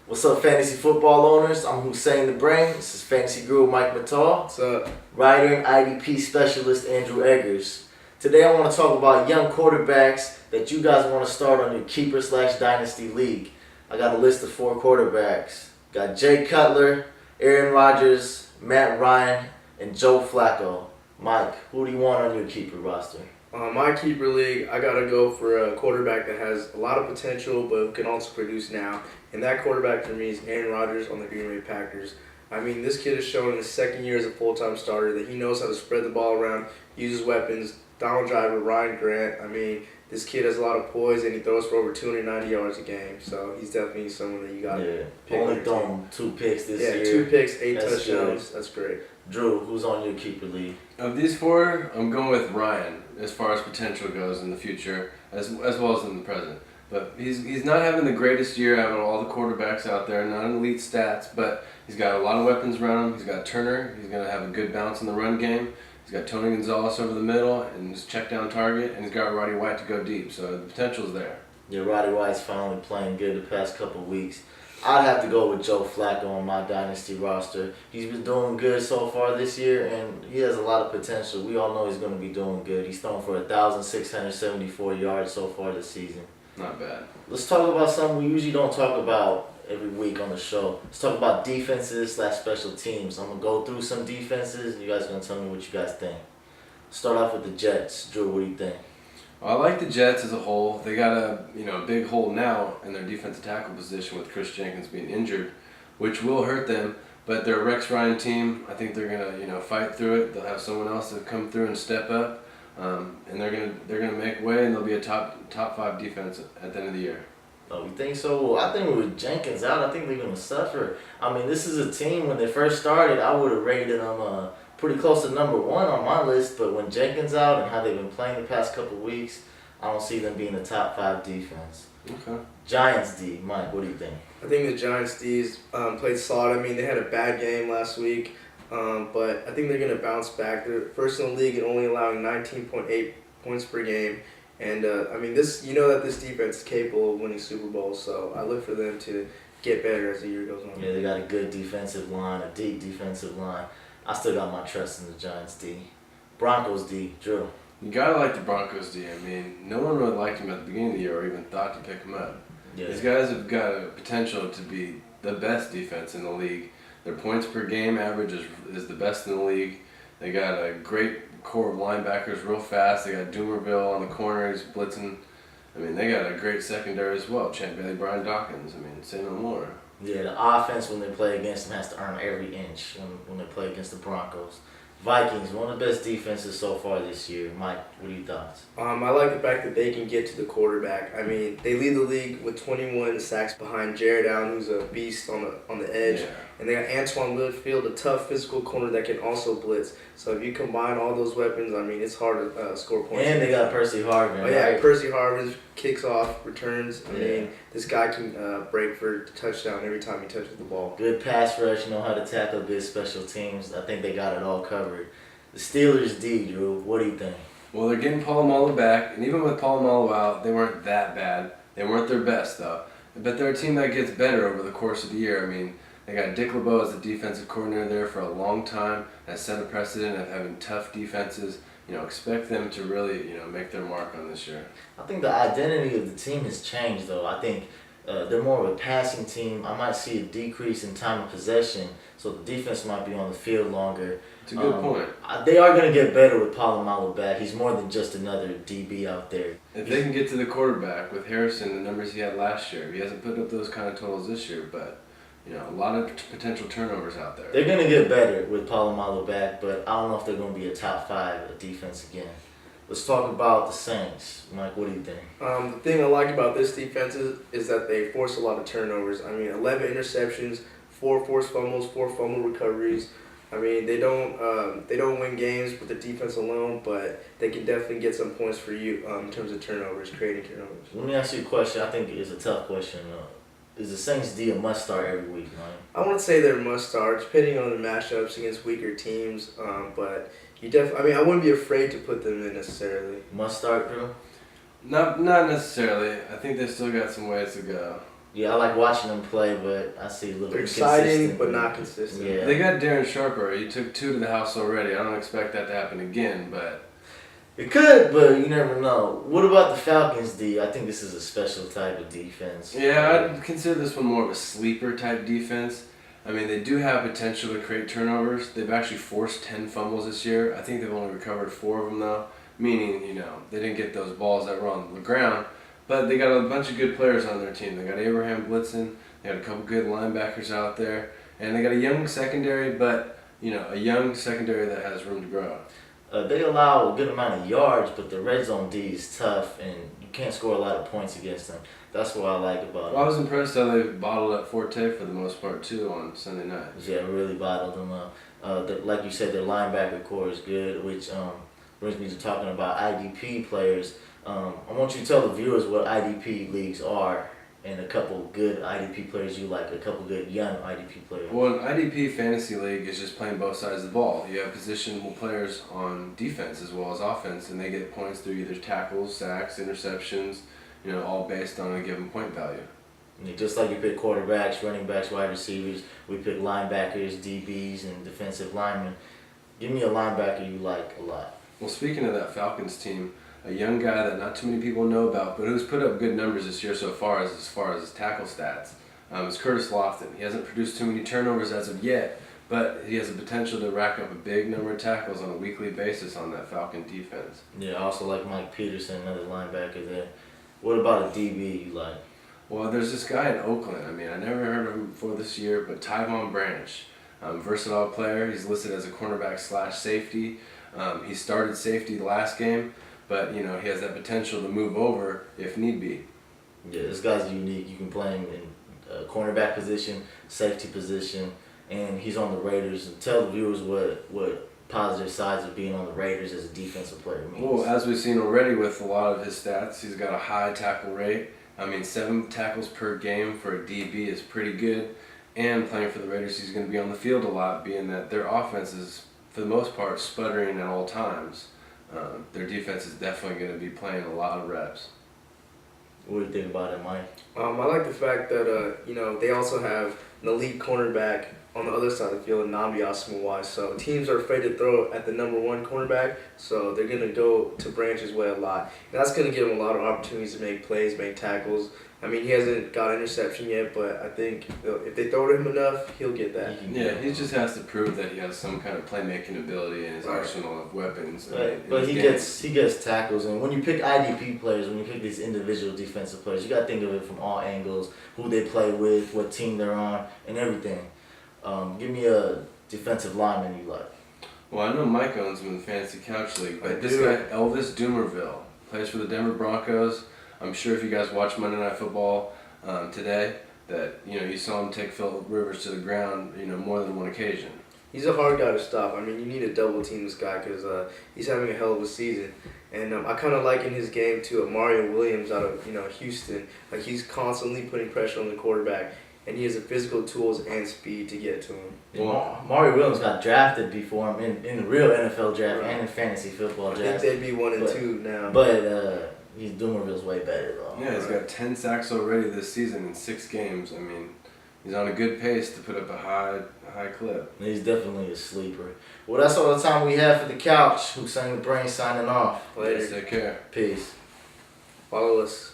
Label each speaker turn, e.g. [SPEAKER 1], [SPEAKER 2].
[SPEAKER 1] What's up, fantasy football owners? I'm Hussein the Brain. This is Fantasy Guru Mike Mattal.
[SPEAKER 2] What's up?
[SPEAKER 1] Writer and IDP specialist Andrew Eggers. Today I want to talk about young quarterbacks that you guys want to start on your keeper/dynasty league. I got a list of 4 quarterbacks. Got Jay Cutler, Aaron Rodgers, Matt Ryan, and Joe Flacco. Mike, who do you want on your keeper roster?
[SPEAKER 2] My keeper league, I gotta go for a quarterback that has a lot of potential, but can also produce now. And that quarterback for me is Aaron Rodgers on the Green Bay Packers. I mean, this kid has shown in his second year as a full-time starter that he knows how to spread the ball around, uses weapons. Donald Driver, Ryan Grant. I mean, this kid has a lot of poise, and he throws for over 290 yards a game. So he's definitely someone that you got to pick.
[SPEAKER 1] Only thrown 2 picks this year.
[SPEAKER 2] Yeah, 2 picks, 8
[SPEAKER 1] That's
[SPEAKER 2] touchdowns.
[SPEAKER 1] Good.
[SPEAKER 2] That's great.
[SPEAKER 1] Drew, who's on your keeper league?
[SPEAKER 3] Of these 4, I'm going with Ryan as far as potential goes in the future, as well as in the present. But he's not having the greatest year out of all the quarterbacks out there, not elite stats, but he's got a lot of weapons around him. He's got Turner. He's going to have a good bounce in the run game. He's got Tony Gonzalez over the middle and his check down target, and he's got Roddy White to go deep. So the potential's there.
[SPEAKER 1] Yeah, Roddy White's finally playing good the past couple of weeks. I'd have to go with Joe Flacco on my dynasty roster. He's been doing good so far this year, and he has a lot of potential. We all know he's going to be doing good. He's thrown for 1,674 yards so far this season.
[SPEAKER 3] Not bad.
[SPEAKER 1] Let's talk about something we usually don't talk about every week on the show. Let's talk about defenses/special teams. I'm going to go through some defenses, and you guys are going to tell me what you guys think. Start off with the Jets. Drew, what do you think?
[SPEAKER 3] Well, I like the Jets as a whole. They got a big hole now in their defensive tackle position with Chris Jenkins being injured, which will hurt them. But they're a Rex Ryan team. I think they're gonna fight through it. They'll have someone else to come through and step up, and they're gonna make way, and they'll be a top 5 defense at the end of the year.
[SPEAKER 1] Oh, you think so? Well, I think with Jenkins out, I think they're going to suffer. I mean, this is a team, when they first started, I would have rated them pretty close to number 1 on my list. But when Jenkins out and how they've been playing the past couple of weeks, I don't see them being a top 5 defense.
[SPEAKER 3] Okay.
[SPEAKER 1] Giants D, Mike, what do you think?
[SPEAKER 2] I think the Giants D's played solid. I mean, they had a bad game last week, but I think they're going to bounce back. They're first in the league and only allowing 19.8 points per game. And, I mean, this defense is capable of winning Super Bowls, so I look for them to get better as the year goes on.
[SPEAKER 1] Yeah, they got a good defensive line, a deep defensive line. I still got my trust in the Giants D. Broncos D, Drew.
[SPEAKER 3] You gotta like the Broncos D. I mean, no one really liked him at the beginning of the year or even thought to pick him up.
[SPEAKER 1] Yeah.
[SPEAKER 3] These guys have got a potential to be the best defense in the league. Their points per game average is the best in the league. They got a great core of linebackers, real fast. They got Doomerville on the corner, he's blitzing. I mean, they got a great secondary as well. Champ Bailey, Brian Dawkins. I mean, say no more.
[SPEAKER 1] Yeah, the offense when they play against them has to earn every inch when they play against the Broncos. Vikings, one of the best defenses so far this year. Mike, what are your thoughts?
[SPEAKER 2] I like the fact that they can get to the quarterback. I mean, they lead the league with 21 sacks behind Jared Allen, who's a beast on the edge.
[SPEAKER 3] Yeah.
[SPEAKER 2] And they got Antoine Littlefield, a tough physical corner that can also blitz. So if you combine all those weapons, I mean, it's hard to score points.
[SPEAKER 1] And they got Percy Harvin.
[SPEAKER 2] Oh, yeah,
[SPEAKER 1] right?
[SPEAKER 2] Percy Harvin kicks off, returns. I
[SPEAKER 1] Yeah.
[SPEAKER 2] mean, this guy can break for a touchdown every time he touches the ball.
[SPEAKER 1] Good pass rush, know how to tackle, good special teams. I think they got it all covered. The Steelers D, Drew, what do you think?
[SPEAKER 3] Well, they're getting Polamalu back, and even with Polamalu out, they weren't that bad. They weren't their best, though. But they're a team that gets better over the course of the year. I mean, they got Dick LeBeau as the defensive coordinator there for a long time, has set a precedent of having tough defenses. Expect them to really, make their mark on this year.
[SPEAKER 1] I think the identity of the team has changed, though. I think they're more of a passing team. I might see a decrease in time of possession, so the defense might be on the field longer.
[SPEAKER 3] It's a good point.
[SPEAKER 1] They are going to get better with Polamalu back. He's more than just another DB out there.
[SPEAKER 3] If they can get to the quarterback with Harrison, the numbers he had last year, he hasn't put up those kind of totals this year, but a lot of potential turnovers out there.
[SPEAKER 1] They're going to get better with Polamalu back, but I don't know if they're going to be a top 5 defense again. Let's talk about the Saints. Mike, what do you think?
[SPEAKER 2] The thing I like about this defense is that they force a lot of turnovers. I mean, 11 interceptions, 4 forced fumbles, 4 fumble recoveries. I mean, they don't win games with the defense alone, but they can definitely get some points for you in terms of turnovers, creating turnovers.
[SPEAKER 1] Let me ask you a question. I think it's a tough question. Is the Saints D a must start every week, Mike?
[SPEAKER 2] I wouldn't say they're must start, depending on the matchups against weaker teams. But I wouldn't be afraid to put them in necessarily.
[SPEAKER 1] Must start, Drew?
[SPEAKER 3] Not necessarily. I think they still got some ways to go.
[SPEAKER 1] Yeah, I like watching them play, but I see a little
[SPEAKER 2] They're exciting,
[SPEAKER 1] inconsistent.
[SPEAKER 2] but not consistent.
[SPEAKER 1] Yeah.
[SPEAKER 3] They got Darren Sharper. He took 2 to the house already. I don't expect that to happen again, but
[SPEAKER 1] It could, but you never know. What about the Falcons D? I think this is a special type of defense.
[SPEAKER 3] yeah, I'd consider this one more of a sleeper type defense. I mean, they do have potential to create turnovers. They've actually forced 10 fumbles this year. I think they've only recovered 4 of them, though, meaning, they didn't get those balls that were on the ground. But they got a bunch of good players on their team. They got Abraham Blitzen. They got a couple good linebackers out there. And they got a young secondary, but, a young secondary that has room to grow.
[SPEAKER 1] They allow a good amount of yards, but the red zone D is tough, and you can't score a lot of points against them. That's what I like about
[SPEAKER 3] Well, I
[SPEAKER 1] it.
[SPEAKER 3] was impressed how they bottled up Forte for the most part, too, on Sunday night.
[SPEAKER 1] Yeah, really bottled them up. Like you said, their linebacker core is good, which brings me to talking about IDP players. I want you to tell the viewers what IDP leagues are and a couple good IDP players you like, a couple good young IDP players.
[SPEAKER 3] Well, an IDP fantasy league is just playing both sides of the ball. You have positional players on defense as well as offense, and they get points through either tackles, sacks, interceptions, all based on a given point value.
[SPEAKER 1] Yeah, just like you pick quarterbacks, running backs, wide receivers, we pick linebackers, DBs, and defensive linemen. Give me a linebacker you like a lot.
[SPEAKER 3] Well, speaking of that Falcons team, a young guy that not too many people know about, but who's put up good numbers this year so far as his tackle stats, is Curtis Lofton. He hasn't produced too many turnovers as of yet, but he has the potential to rack up a big number of tackles on a weekly basis on that Falcon defense.
[SPEAKER 1] Yeah, I also like Mike Peterson, another linebacker there. What about a DB you like?
[SPEAKER 3] Well, there's this guy in Oakland. I mean, I never heard of him before this year, but Tyvon Branch. Versatile player. He's listed as a cornerback / safety. He started safety last game, but he has that potential to move over if need be.
[SPEAKER 1] Yeah, this guy's unique. You can play him in a cornerback position, safety position, and he's on the Raiders. And tell the viewers what positive sides of being on the Raiders as a defensive player means.
[SPEAKER 3] Well, as we've seen already with a lot of his stats, he's got a high tackle rate. 7 tackles per game for a DB is pretty good. And playing for the Raiders, he's going to be on the field a lot, being that their offense is, for the most part, sputtering at all times. Their defense is definitely going to be playing a lot of reps.
[SPEAKER 1] What do you think about it, Mike?
[SPEAKER 2] I like the fact that they also have an elite cornerback on the other side of the field, Nnamdi Asomugha. So teams are afraid to throw at the number 1 cornerback, so they're going to go to Branch's way a lot. And that's going to give him a lot of opportunities to make plays, make tackles. I mean, he hasn't got an interception yet, but I think if they throw to him enough, he'll get that.
[SPEAKER 3] Yeah, he just has to prove that he has some kind of playmaking ability in his arsenal of weapons.
[SPEAKER 1] But he gets tackles, and when you pick IDP players, when you pick these individual defensive players, you got to think of it from all angles, who they play with, what team they're on, and everything. Give me a defensive lineman you like.
[SPEAKER 3] Well, I know Mike owns him in the Fantasy Couch League, but this guy, Elvis Dumervil, plays for the Denver Broncos. I'm sure if you guys watched Monday Night Football today, that you saw him take Phil Rivers to the ground, more than one occasion.
[SPEAKER 2] He's a hard guy to stop. I mean, you need to double team this guy because he's having a hell of a season. And I kind of liken his game to a Mario Williams out of Houston. Like, he's constantly putting pressure on the quarterback, and he has the physical tools and speed to get to him.
[SPEAKER 1] Well, Mario Williams got drafted before him in the real NFL draft and in fantasy football draft.
[SPEAKER 2] I think they'd be 1 and 2 now.
[SPEAKER 1] But he's Dumerville's way better though.
[SPEAKER 3] Yeah, he's got 10 sacks already this season in 6 games. I mean, he's on a good pace to put up a high clip.
[SPEAKER 1] He's definitely a sleeper. Well, that's all the time we have for the couch. Hussein the Brain signing off.
[SPEAKER 2] Later.
[SPEAKER 3] Take care.
[SPEAKER 1] Peace.
[SPEAKER 2] Follow us.